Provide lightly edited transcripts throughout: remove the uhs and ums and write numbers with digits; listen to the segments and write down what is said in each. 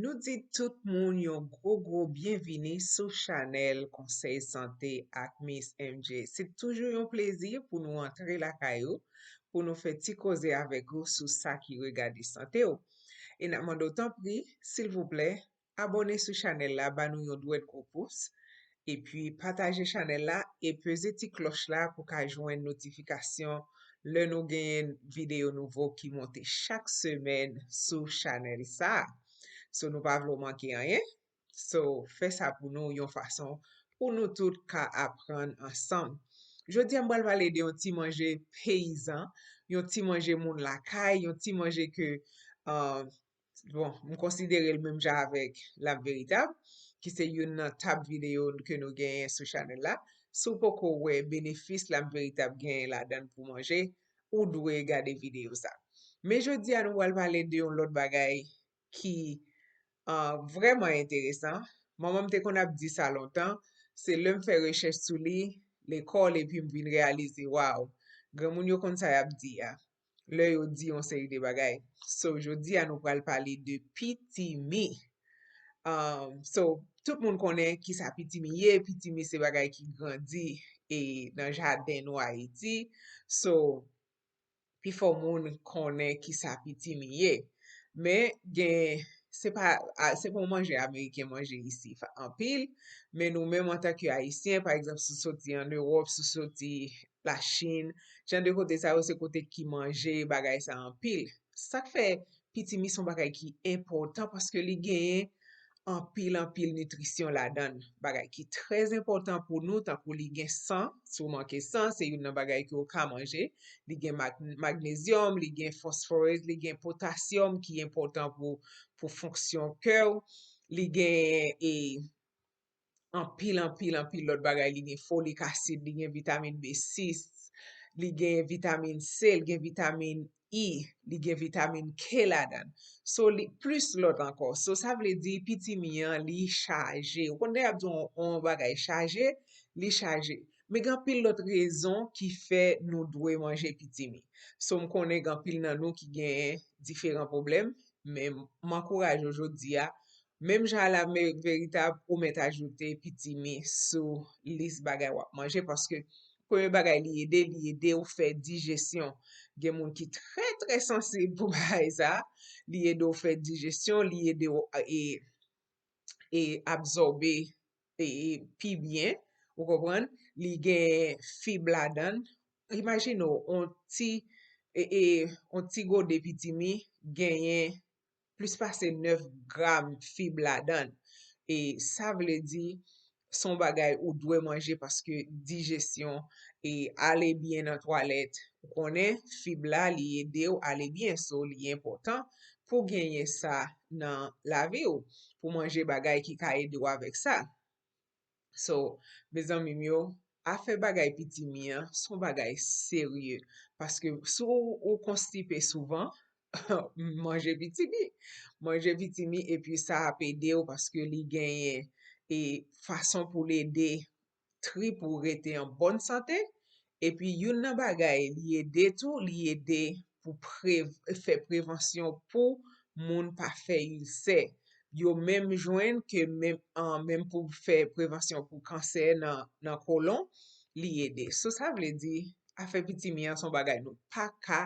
Nou di tout moun yon gro bienvini sou chanel Conseil Santé ak Miss MJ. Se toujou yon plezir pou nou antre la kayo, pou nou fe ti koze avek ou sou sa ki regade sante ou. E nan mando tan pri, sil vouple, abone sou chanel la, ba nou yon dwet kopous, e pi pataje chanel la, e peze ti kloch la pou ka jwen notifikasyon le nou genyen video nouvo ki monte chak semen sou chanel sa. So nou pa vlo manke anyen. So fe sa pou nou yon fason pou nou tout ka apren ansam. Jodi an mbal pale de yon ti manje peyizan, yon ti manje moun lakay, yon ti manje ke m konsidere l menm jan avek la veritab, ki se yon tab video ke nou genyen sou chanel la. Sou poko we benefis la veritab genyen la dan pou manje, ou dwe gade video sa. Me jodi an mbal pale de yon lot bagay ki vraiment intéressant. Maman te kon ap di sa lontan, se lèm fè recherche sou li, l'école epi m vin realize, wow, gen moun yo kon sa ap di ya. Lè yo di yon seri de bagay. So, jodi an nou pral pale de pitimi. Tout moun konen ki sa pitimi ye, pitimi se bagay ki grandi e nan jaden nou Haiti. So, pi fò moun konen ki sa pitimi ye. Men gen se pou manje Ameriken manje isi en pile, men nou menm an tak yo Haitien, par exemple, sou soti en Europe, sou soti la Chine, jan de kote sa yo se kote ki manje bagay sa en pile. Sa fe pitimi son bagay ki important paske li genye en pile nutrisyon la dan. Bagay ki trez important pou nou, tan pou li gen san, sou manke san, se yon nan bagay ki yo ka manje, li gen magnezyum, li gen fosforez, li gen potasyum ki important pou fonksyon kèw, li gen an pil lot bagay, li gen folik asid, li gen vitamine B6, li gen vitamine C, li gen vitamine I, li gen vitamine K la dan. So, li plus lot ankor. So, sa vle di pitimi an li chaje. Ou konde ap don an bagay chaje, li chaje. Me gan pil lot rezon ki fe nou dwe manje pitimi. So, m konen gan pil nan nou ki gen diferent problem, men m'ankouraj ojodi ya, mem jan la veritab ou met ajoute pitimi sou lis bagay wap manje, paske pweme bagay li ede ou fe dijesyon. Gen moun ki tre sensib pou bagay sa, li ede ou fe dijesyon, li ede ou absorbe pi bien, ou kompran, li gen fib la dan. Imagine ou, on ti go de pitimi genyen plus pase 9 gram fib la dan. E sa vle di son bagay ou dwe manje paske dijesyon e ale bien nan toalet. Ou konen fib la li ede ou ale bien, so li important pou genye sa nan la vi ou, pou manje bagay ki ka ede ou avek sa. So, bezan mim yo, afe bagay pitimi an, son bagay serye, paske sou ou konstipe souvan, manje pitimi. Manje pitimi, e pi sa ap ede ou paske li genye e fason pou l'ede tri pou rete en bonne sante, e pi yon nan bagay li ede tou, li ede pou fe prevensyon pou moun pa fe ulse. Yo menm jwen ke menm pou fe prevensyon pou kanser nan kolon, li ede. So sa vle di, afe pitimi an son bagay nou pa ka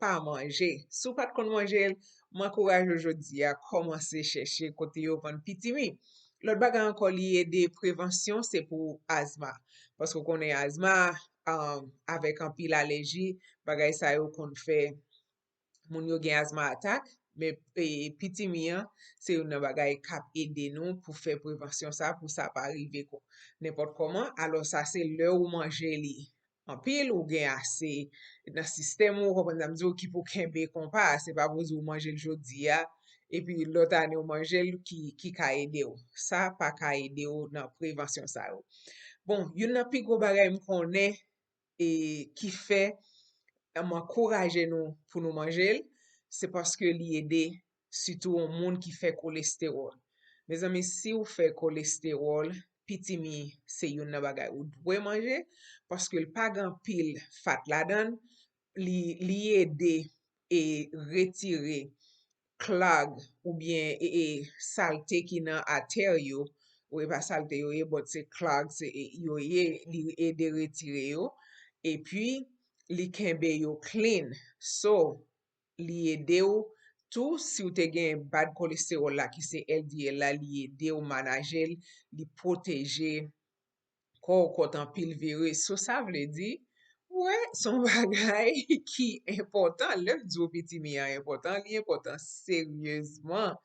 pa manje. Sou pat kon manje, m'ankouraj ojodi a komanse cheshe kote yo van pitimi. Lot bagay ankon li ede prevensyon, se pou asma. Pasko konen asma, avek an pil aleji, bagay sa yo kon fe, moun yo gen asma atak, me pitimi an, se yon nan bagay kap ede nou pou fe prevensyon sa, pou sa pa arrive ko. Nepot koman, alo sa se le ou manje li. An pil ou gen ase nan sistem ou kompon zamdi ou ki pou kenbe kompa, se pa boz ou manje l jodi ya, e pi lot ane ou manje l ki ka ede ou. Sa pa ka ede ou nan prevensyon sa ou. Bon, yon nan pi gro bagay m konen ki fe m'ankouraje nou pou nou manje l, se paske li ede sütou ou moun ki fe kolesterol. Me zami, si ou fe kolesterol, pitimi se yon nan bagay ou dwe manje, paske l pa gan pil fat la dan, li ede e retire clog ou bien salte ki nan artère yo, ou pa salte yo but se clog, yo li ede retire yo, et puis li kenbe yo clean. So, li ede yo tout si ou te gen bad cholesterol la ki se LDL la, li ede yo manajel, li proteje kot an pil virus. So sa vle di, son bagay ki important, lèv di ou piti mi an important, li important seryezman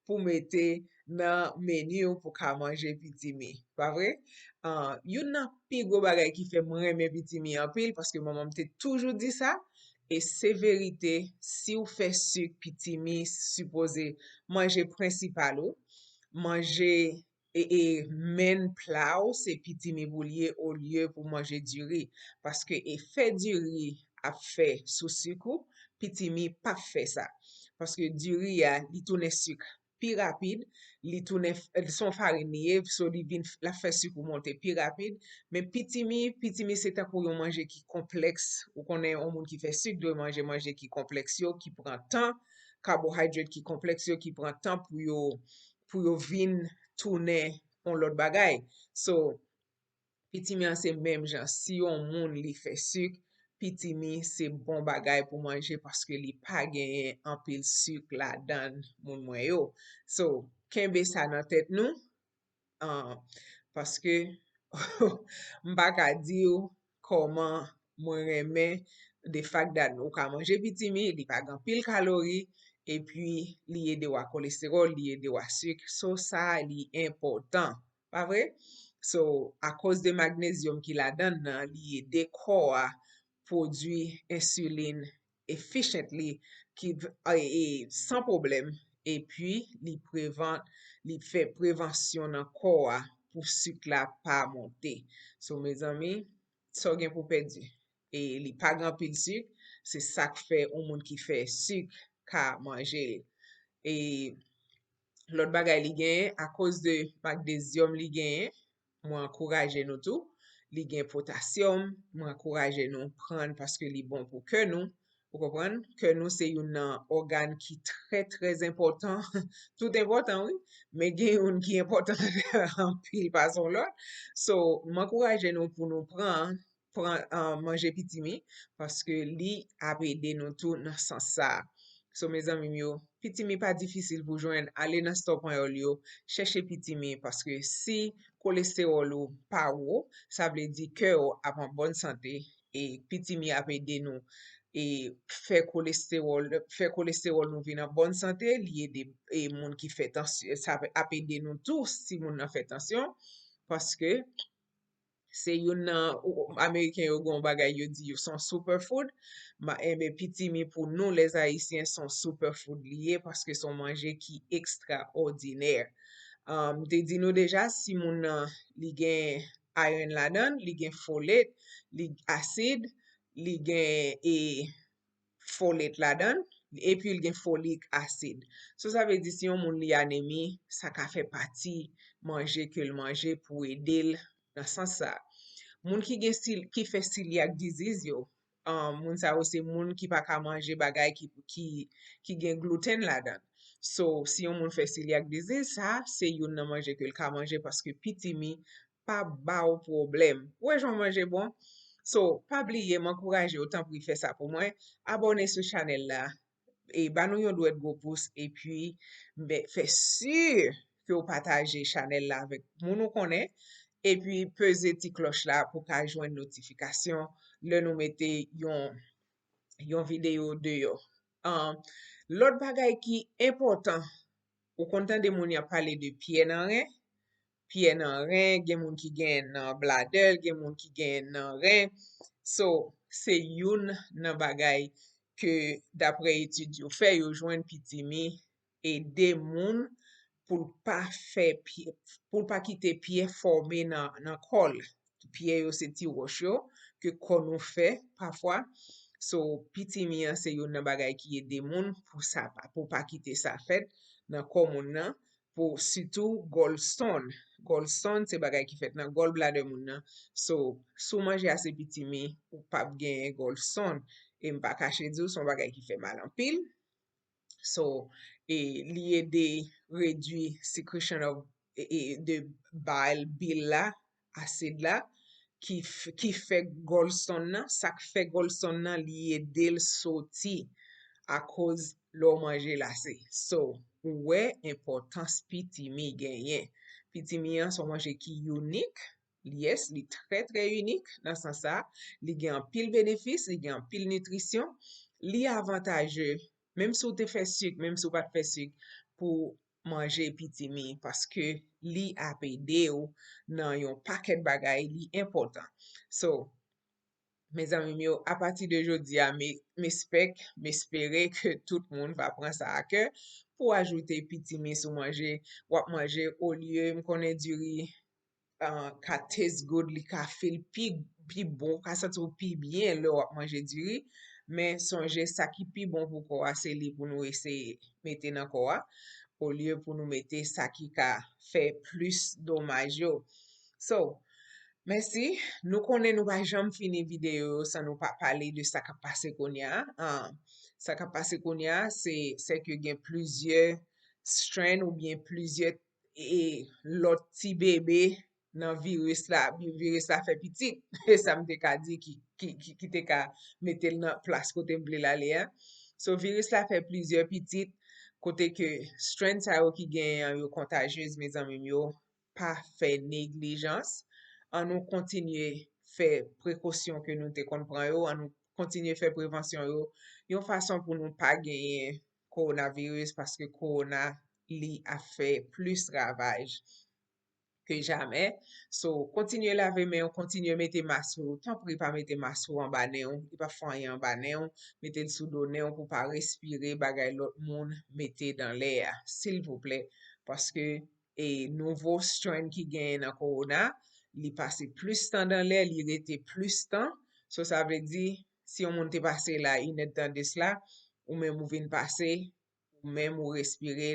pou mette nan menu pou ka manje piti mi. Pa vre? Yon nan pi go bagay ki fe mreme piti mi an pil, paske maman mte toujou di sa, e se verite, si ou fe suk piti mi, suppose manje principal ou, manje men pla ou se piti mi boulye au lieu pou manje du riz. Paske effet du riz ap fe sou sukou, piti mi pa fe sa. Paske du riz ya, li toune suk pi rapide, li toune son farine liye, so li vin la fe sukou monte pi rapide, men piti mi se ta pou yon manje ki kompleks, ou konen yon moun ki fe suk, do manje ki kompleks yo, ki pran tan, carbohydrate ki kompleks yo, ki pran tan pou yo vin toune on lot bagay. So, piti mi an se menm jan, si yon moun li fe suk, piti mi se bon bagay pou manje paske li pa genyen anpil suk la dan moun mwen yo. So, kenbe sa nan tet nou, paske mba ka di yo koman mwen reme de fak dat nou ka manje piti mi, li pa gan pil kalori, e pi li ede wa kolesterol, li ede wa suk, so sa li important, pa vre? So, a cause de magnésium ki la dan nan, li ede ko a produit insuline efficiently, sans problem, et puis li fe prevensyon nan ko a pou suk la pa monte. So, mes amis, so gen pou pedi. E li pa gan pil suk, se sak fe ou moun ki fe suk ka manje. E lot bagay li gen, a cause de magnésium li gen, mwen ankouraje nou tou, li gen potasyum, mwen ankouraje nou pran paske li bon pou ke nou, pou kompran, ke nou se yon organ ki tre important, tout important, oui, men gen yon ki important an pil pason lot. So, mwen ankouraje nou pou nou pran manje piti mi, paske li ap ede nou tou nan san sa. So, mes amis yo, piti mi pa difisil pou jwen, ale nan Stop.org yo, chèche piti mi, paske si kolesterol ou pa ou, sa vle di ke ou ap an bonne sante, e piti mi ap ede nou, e fè kolesterol nou vin an bonne sante, li ede moun ki fè tansyon, sa ap ede nou tou si moun nan fè tansyon, paske se yon nan Ameriken yo gon bagay yo di yo son superfood, piti mi pou nou les Haitien son superfood liye paske son manje ki ekstraordiner. Te di nou deja, si moun li gen iron la dan, li gen folate, li acid, li gen folate la dan, e pi li gen folic acid. So sa ve di si yon moun li anemi, sa ka fe pati manje ke l manje pou edel nan san sa. Moun ki fe celiac disease yo, moun sa ou se moun ki pa ka manje bagay ki gen gluten la dan. So, si yon moun fe celiac disease, sa, se yon nan manje ke l ka manje paske piti mi pa ba ou problem. Ouè jon manje bon? So, pa bliye, m'encouraje otan pou y fe sa pou mwen. Abone sou chanel la, e banou yon dwet go pouce, e pi, fe sur ke ou pataje chanel la vek moun ou konen, e pi peze ti kloch la pou ka jwen notifikasyon le nou mette yon video de yo. Lot bagay ki important, ou kontan de moun ya pale de piye nan ren, gen moun ki gen nan bladel, gen moun ki gen nan ren. So, se yon nan bagay ke dapre etude yo fe, yo jwen piti mi e de moun pou pa kite piye forme nan kol. Piye yo se ti wosh yo, ke kon nou fe, pafwa. So, piti mi an se yon nan bagay ki ede moun pou pa kite sa fet nan kon moun nan, pou sitou gallstone. Gallstone se bagay ki fet nan gallbladder moun nan. So, sou manje ase piti mi, ou pap gen gallstone, e mpa kache di ou son bagay ki fe mal an pil. So, li ede redwi secretion of de bile la, acide la, ki fe Gallstone nan, sak fe Gallstone nan li ede l soti a koz lo manje lase. So, ouwe, importans pitimi genyen. Pitimi an son manje ki unik, yes, li tre tre unik, nan san sa, li gen pil benefis, li gen pil nutrisyon, li avantaje, mem sou te fe suk, mem sou pat fe suk, pou manje pitimi, paske li apede ou nan yon paket bagay li important. So, mes amis yo, à partir de jodi a, m'espere que tout le monde va prendre ça à cœur pour ajouter pitimi sou manger, wap manger au lieu m'konnen du riz ka taste good, li ka feel pi bon, ka sentir pi bien le wap manger du riz, mais songe sa ki pi bon pou koa, se li pou nou ese mette nan koa, au lieu pou nou mette sa ki ka fe plus domaj yo. So, merci. Nou konen nou pa jam fini video sa nou pa pale de sa ka pase konya. Sa ka pase konya, se ke gen pluzye strain ou bien pluzye lot ti bebe nan virus la. Virus la fe pitit. E sa mte ka di ki te ka metel nan plas kote mble la le. So virus la fe pluzye pitit kote ke strain sa yo ki gen yo kontajez me zanmim yo pa fe neglijans. An nou kontinye fè prekosyon ke nou te konpran yo, an nou kontinye fè prevensyon yo, yon fason pou nou pa genye koronavirus, paske korona li a fè plus ravaj ke jamè. So, kontinye lave men, kontinye mette masou, tan pri pa mette masou an banen, li pa fanyan an banen, mette l sou donen pou pa respire bagay lot moun mette dan lè, sil vouple, paske nouvo strain ki genye nan korona, li pase plus tan dan lè, li rete plus tan. So, sa vle di, si yon moun te pase la, inet tan des la, ou men mou vin pase, ou men mou respire,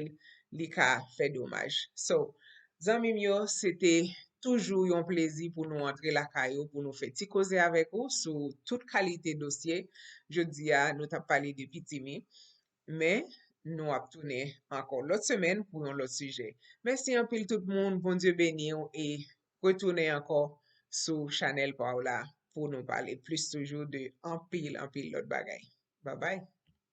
li ka fe domaj. So, zanmim yo, sete toujou yon plezi pou nou antre la kayo, pou nou fe ti koze avek ou, sou tout kalite dosye. Je di ya, nou tap pale de pitimi, men nou ap toune ankon lot semen pou yon lot suje. Mersi anpil tout moun, bon Dieu beni ou, e retourner encore sur Chanel Paola pour nous parler plus toujours de en pile l'autre bagaille. Bye bye.